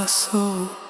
paso.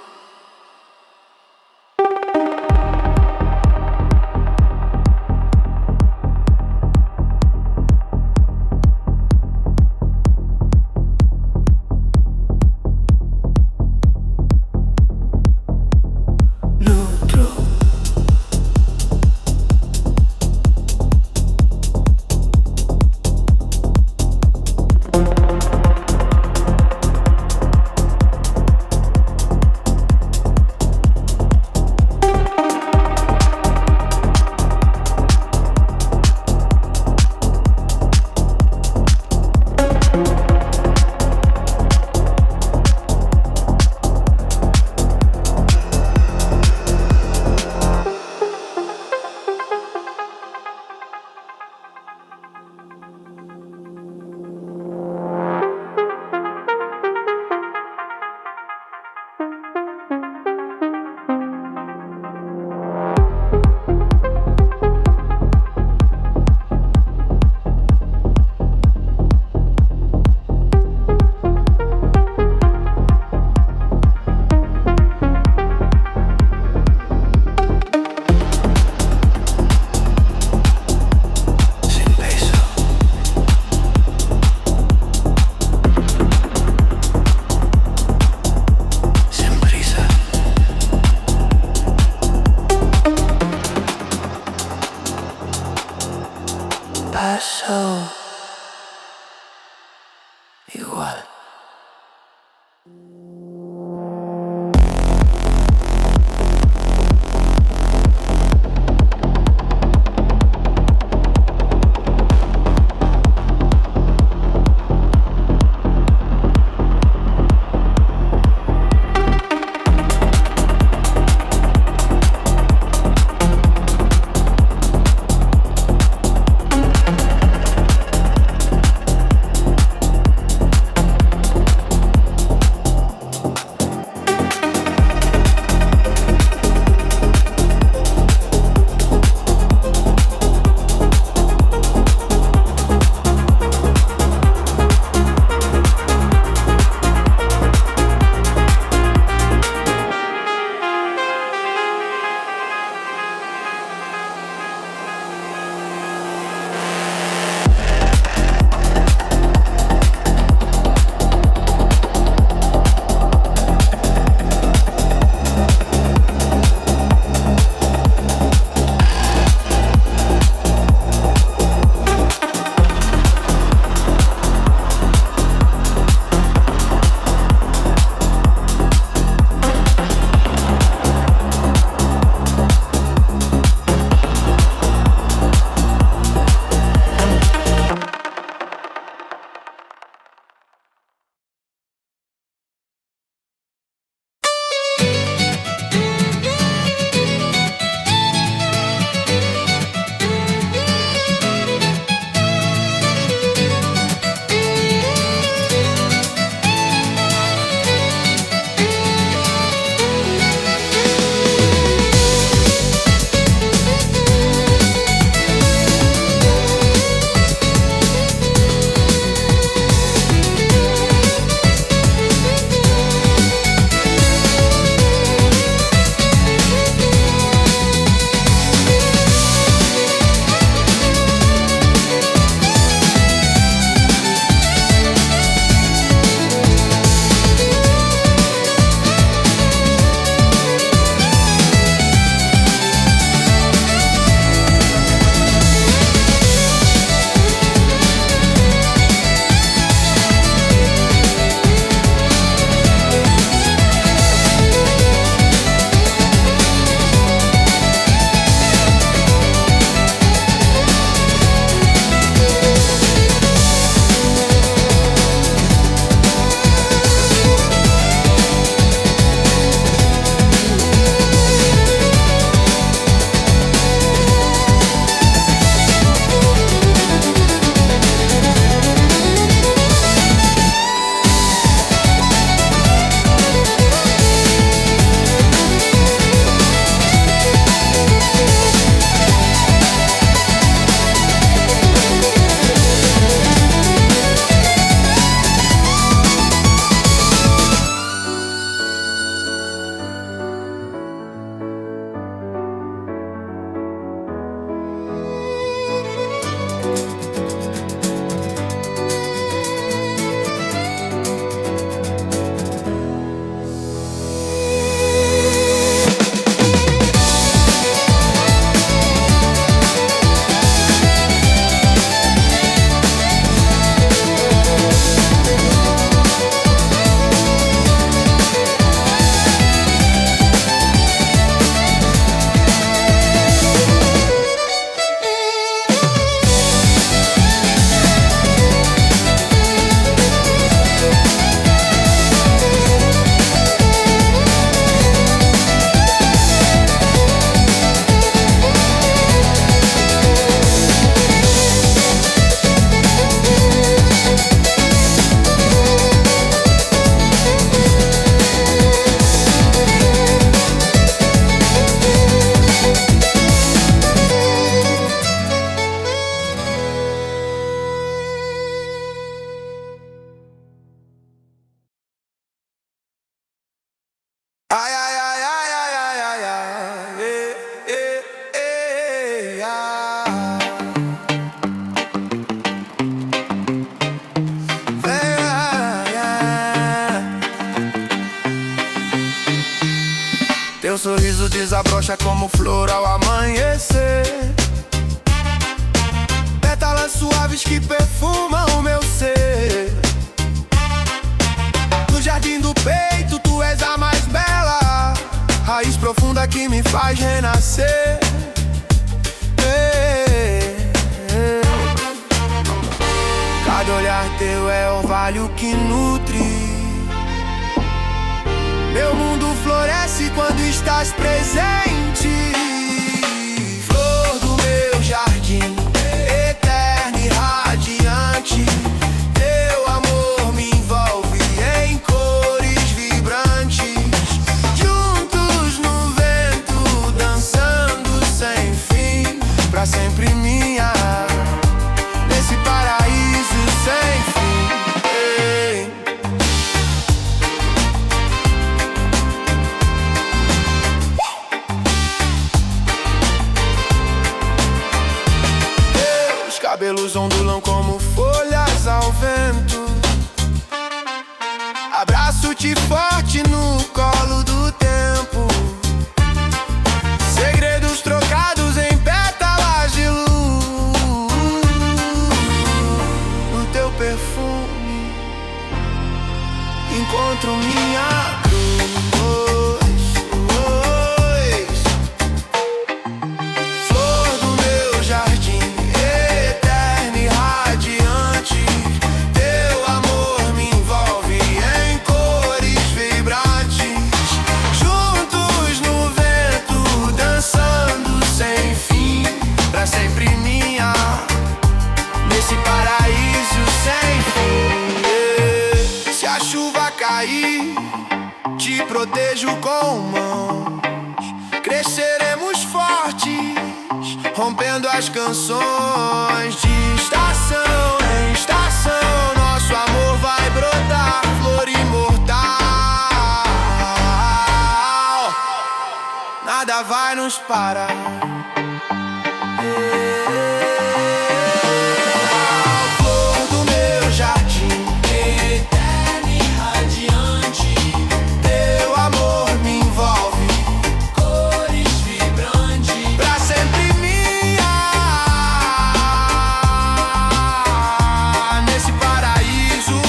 Paso igual. Teu sorriso desabrocha como flor ao amanhecer. Pétalas suaves que perfumam o meu ser. No jardim do peito tu és a mais bela, raiz profunda que me faz renascer. Cada olhar teu é orvalho que nutre. Meu mundo floresce quando estás presente. Flor do meu jardim, eterna e radiante. Teu amor me envolve em cores vibrantes. Juntos no vento, dançando sem fim. Pra sempre minha, nesse paraíso sem fim. Teus cabelos ondulam como folhas ao vento. Abraço-te forte no colo do tempo. Segredos trocados em pétalas de luz. No teu perfume encontro minha cruz. Flor do meu jardim, eterna e radiante. Teu amor me envolve em cores vibrantes. Juntos no vento, dançando sem fim. Pra sempre minha, nesse paraíso sem fim. Se a chuva cair, te protejo com mãos. Cresceremos fortes, rompendo as canções. De estação em estação, nosso amor vai brotar, flor imortal. Nada vai nos parar. Flor do meu jardim, eterna e radiante. Teu amor me envolve, cores vibrantes. Pra sempre minha, nesse paraíso.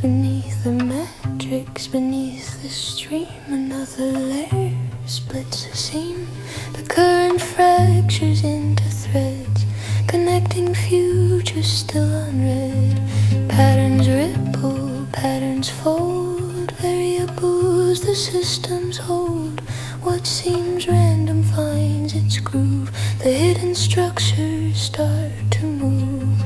Beneath the matrix, beneath the stream, another layer splits the seam. The current fractures into threads, connecting futures still unread. Patterns ripple, patterns fold, variables the systems hold. What seems random finds its groove, the hidden structures start to move.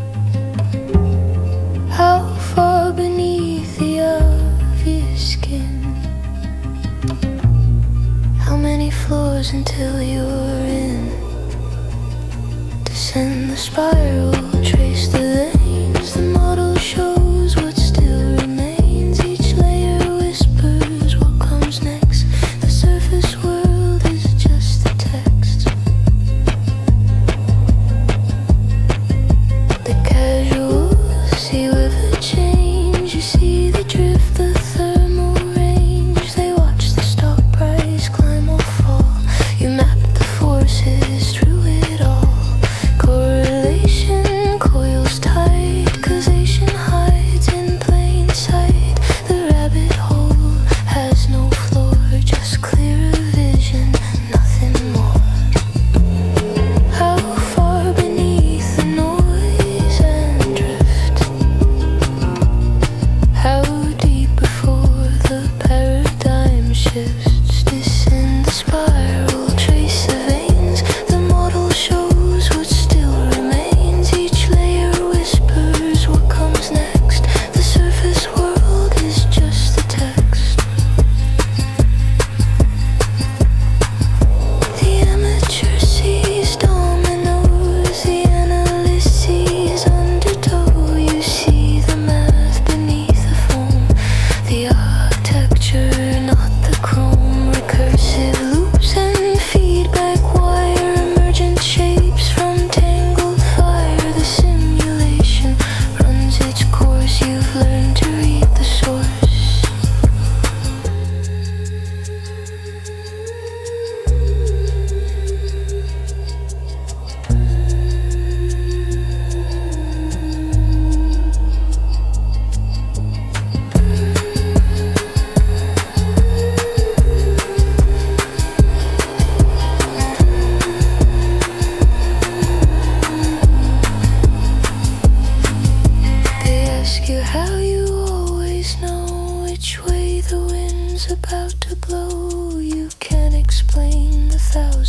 How far beneath the obvious skin? How many floors until you're in? Descend the spiral, trace the lanes. The model shows what still remains. Each layer whispers what comes next. The surface world is just the text. The casual see with a change. You see the drift, the thermal range. They watch the stock price climb or fall. You map the forces through it all. Correlation coils tight, causation high.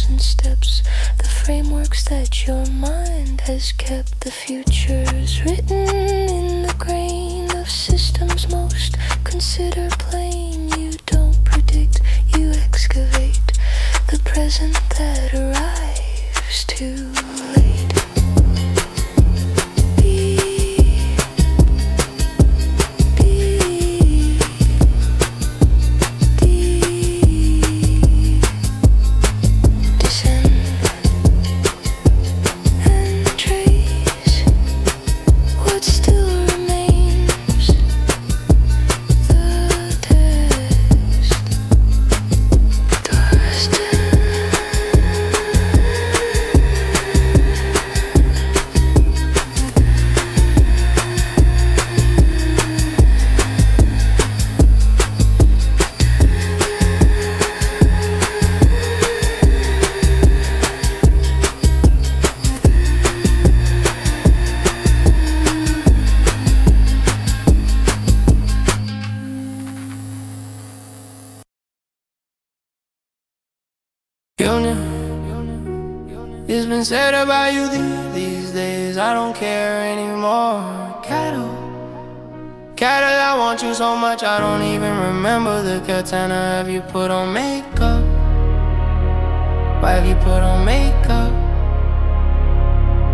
1,000 steps, the frameworks that your mind has kept, the futures written in the grain of systems most consider plain. You don't predict, you excavate the present that arrives too late. It's been said about you these days, I don't care anymore. Cattle, I want you so much, I don't even remember the katana. Have you put on makeup? Why have you put on makeup?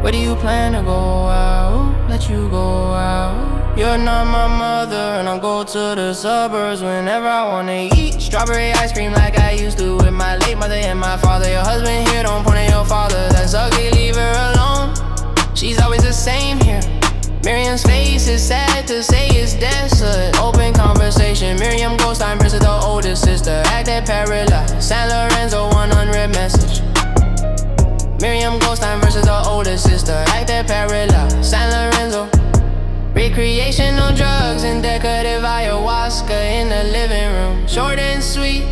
Where do you plan to go out? Let you go out. You're not my mother, and I'll go to the suburbs whenever I wanna eat strawberry ice cream like I used to with my late mother and my father. Your husband here, don't point at your father, that's ugly, leave her alone. She's always the same here. Miriam's face is sad to say it's desolate. Open conversation, Miriam Goldstein versus the oldest sister. Acted paralyzed, San Lorenzo 100 message. Miriam Goldstein versus the oldest sister. Acted paralyzed, San Lorenzo. Recreational drugs and decorative ayahuasca in the living room. Short and sweet,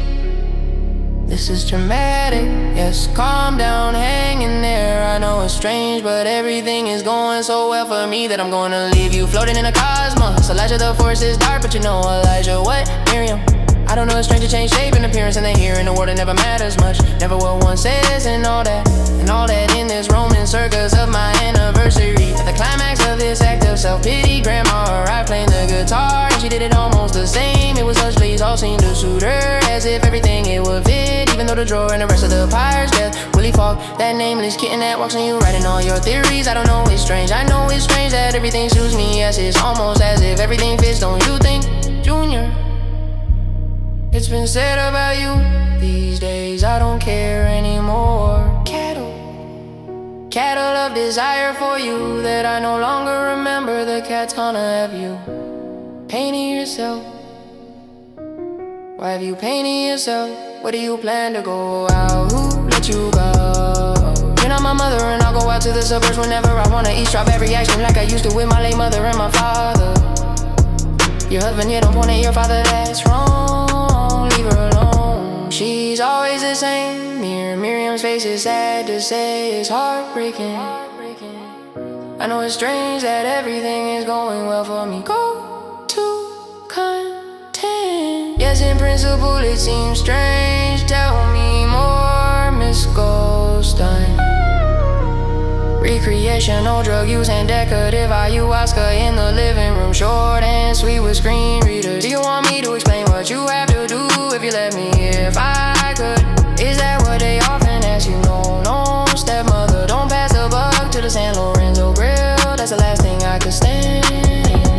this is dramatic. Yes, calm down, hang in there. I know it's strange, but everything is going so well for me that I'm gonna leave you floating in the cosmos. Elijah, the force is dark, but you know Elijah what? Miriam, I don't know a stranger change shape and appearance, and they here in the world it never matters much. Never what one says and all that in this Roman circus of my anniversary. At the climax of this act of self-pity, grandma arrived playing the guitar, and she did it almost the same. It was her sleeves all seemed to suit her, as if everything it would fit, even though the drawer and the rest of the pirate's death. Willie Falk, that nameless kitten that walks on you, writing all your theories. I don't know, it's strange, I know it's strange that everything suits me. Yes, it's almost as if everything fits, don't you think, Junior? It's been said about you these days, I don't care anymore. Cattle of desire for you that I no longer remember the katana. Have you painted yourself? Why have you painted yourself? Where do you plan to go out? Who let you go? You're not my mother, and I'll go out to the suburbs whenever I wanna eat strawberry ice cream like I used to with my late mother and my father. Your husband, you don't point at your father, that's wrong. Leave her alone. She's always the same. Miriam's face is sad to say, it's heartbreaking. I know it's strange that everything is going well for me. Go to content. Yes, in principle it seems strange. Tell me more, Miss Goldstein. Recreational drug use and decorative ayahuasca in the living room. Short and sweet with screen readers. Do you want me to explain what you have to do if you let me? If I could, is that what they often ask you? No, stepmother, don't pass the buck to the San Lorenzo grill. That's the last thing I could stand.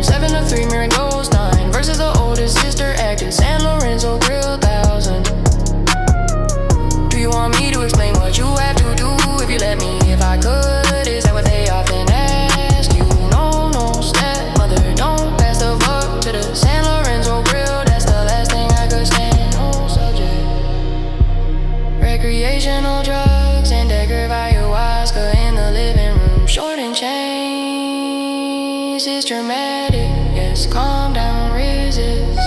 7 to 3, Miriam Goldstein versus the oldest sister acting San Lorenzo grill 1000. Do you want me to explain what you have to do if you let me? If I could, is that what they often ask you? No, stepmother, don't pass the buck to the San Lorenzo grill. That's the last thing I could stand. No subject. Recreational drugs and decorative ayahuasca in the living room. Short and chains, it's dramatic. Yes, calm down, resist.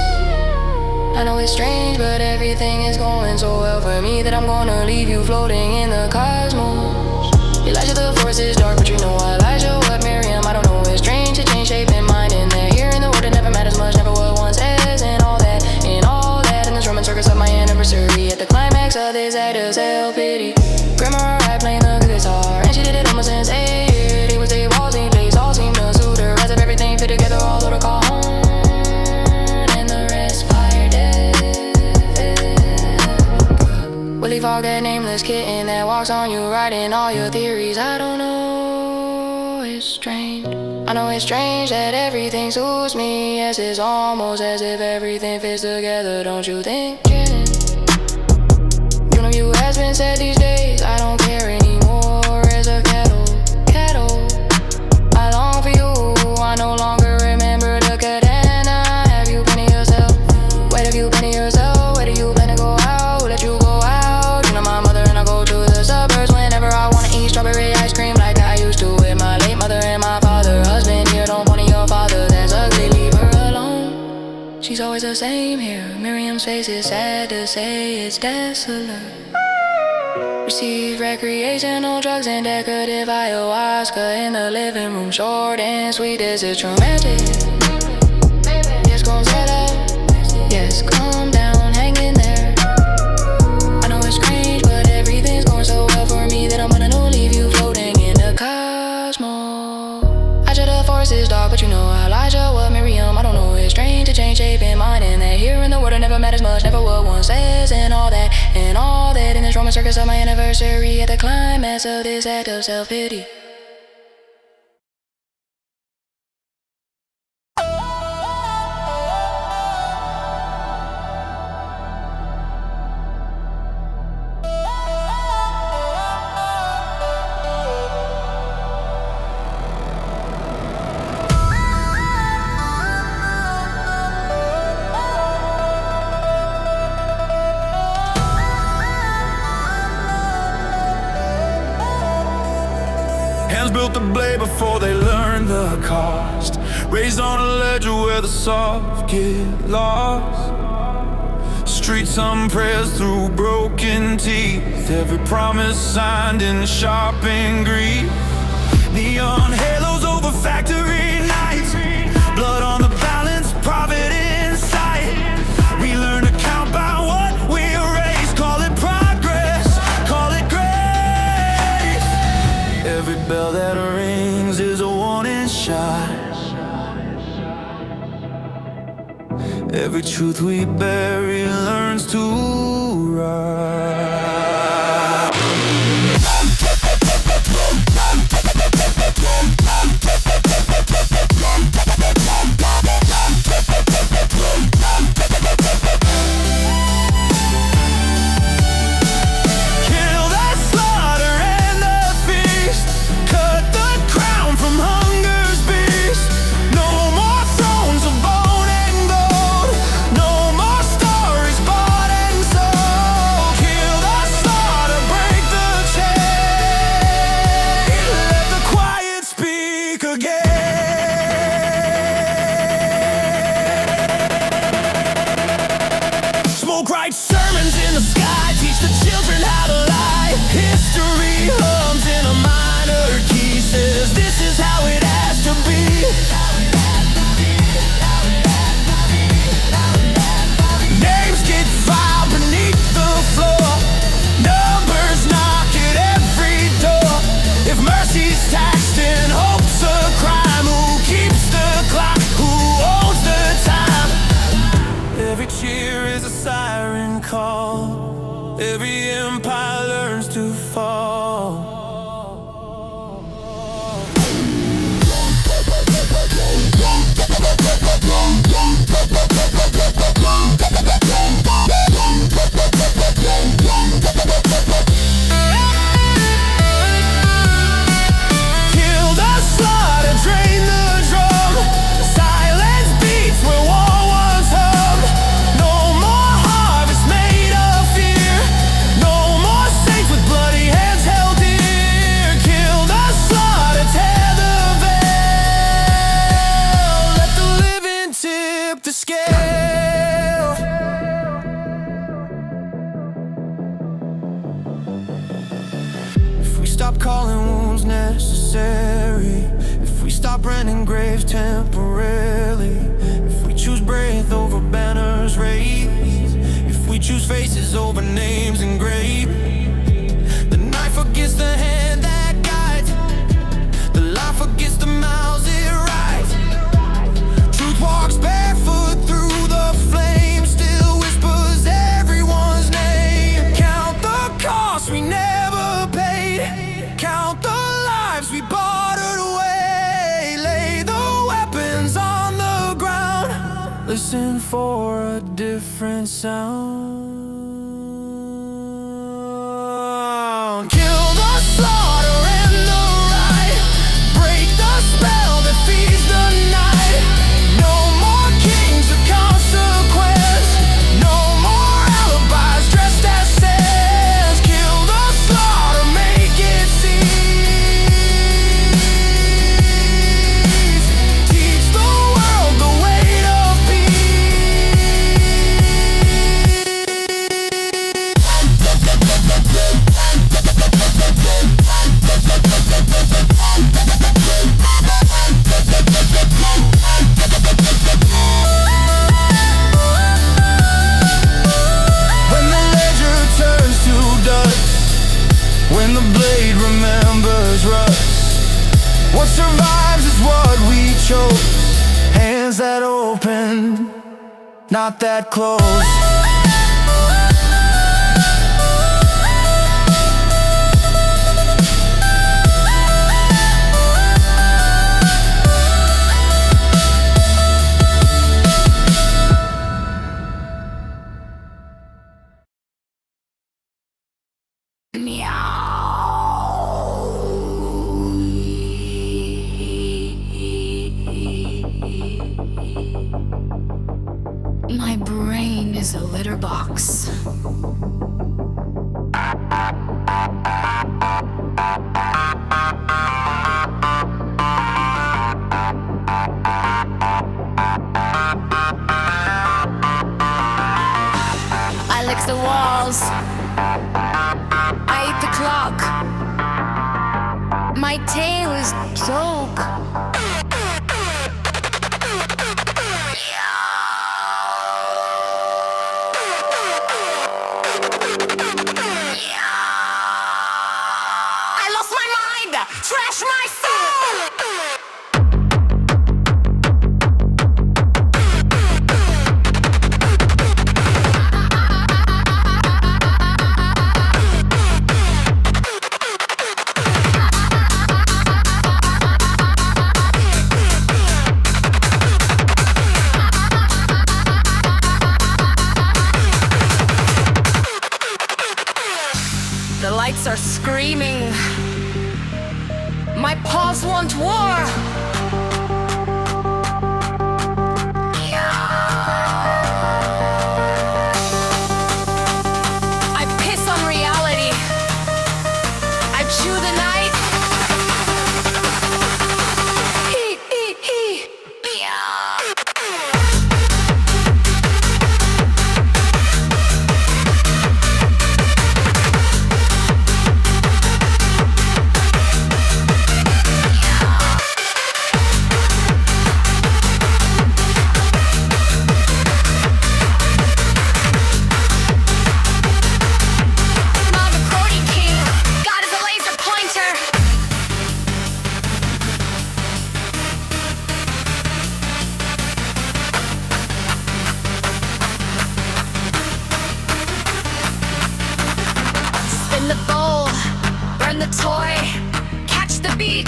I know it's strange, but everything is going so well for me that I'm gonna leave you floating in the cosmos. Elijah, the force is dark, but you know Elijah what? Miriam, I don't know, it's strange to change shape and mind, and they're here in the world, it never matters much. Never what one says and all that in this Roman circus of my anniversary. At the climax of this this act of self-pity. Grandma rap playing the guitar, and she did it almost since 8 years. They would say walls in place, all seemed to suit her. As if everything fit together, all of the call home, and the rest fire dead. Willie Fogg, that nameless kitten that walks on you, writing all your theories. I don't know, it's strange. I know it's strange that everything suits me. Yes, it's almost as if everything fits together, don't you think? Yeah. You know you has been said these days, I don't care anymore. As a cattle, I long for you. I no longer remember the katana. Have you been to yourself? Where have you been to yourself? Where do you plan to go out? Let you go out. You know my mother and I go to the suburbs whenever I wanna eat strawberry ice cream like I used to with my late mother and my father. Husband here, don't point at your father, that's ugly, leave her alone. She's always the same here. Miriam's face is sad to say, it's desolate. Receive recreational drugs and decorative ayahuasca in the living room, short and sweet. This is traumatic. Yes, gon' set up. Yes, calm down, hang in there. I know it's strange, but everything's going so well for me that I'm gonna leave you floating in the cosmos. I should have forced this dog, but you know Elijah, what Miriam, I don't know. It's strange to change shape in mind, and that here in the world it never matters much, never what one says, and all that in this Roman circus of my anniversary, at the climax of this act of self-pity. Hands built to blade before they learned the cost. Raised on a ledger where the soft get lost. Streets some prayers through broken teeth. Every promise signed in sharpened grief. Neon halos over factory nights. Blood on the balance, profit in sight. We learn to count by what we erase. Call it progress, call it grace. Every bell that rings is a warning shot. Every truth we bury learns to rise. Write sermons in the sky, teach the children how to lie. History hums in a minor key, says this is how it has to be. Names get filed beneath the floor, numbers knock at every door. If mercy's taxed and hope's a crime, who keeps the clock, who owns the time? Every cheer is a siren call. Every empire learns to fall. Kill the slaughter, drain the drum. Silence beats where war once hummed. No more harvest made of fear. No more saints with bloody hands held dear. Kill the slaughter, tear the veil. Let the living tip the scale. If we stop calling wounds necessary, if we stop renting graves temporarily, if we choose breath over banners raised, if we choose choose faces over names engraved. The knife against the hand that guides, the life against the mouths it rides. Truth walks barefoot through the flames, still whispers everyone's name. Count the cost we never paid, count the lives we bartered away. Lay the weapons on the ground, listen for a different sound. Kill the slaughter and the riot, break the spell that feeds the night. No more kings of consequence, no more alibis dressed as saints. Kill the slaughter, make it cease. Teach the world the weight of when the ledger turns to dust, when the blade remembers rust, what survives is what we chose. Hands that open, not that close. My brain is a litter box. I lick the walls. I eat the clock. My tail is joke. I lost my mind. Trash my phone. The lights are screaming. My paws want war. I piss on reality. I chew the night. Eat, eat, eat. Spin the bowl, burn the toy, catch the beat.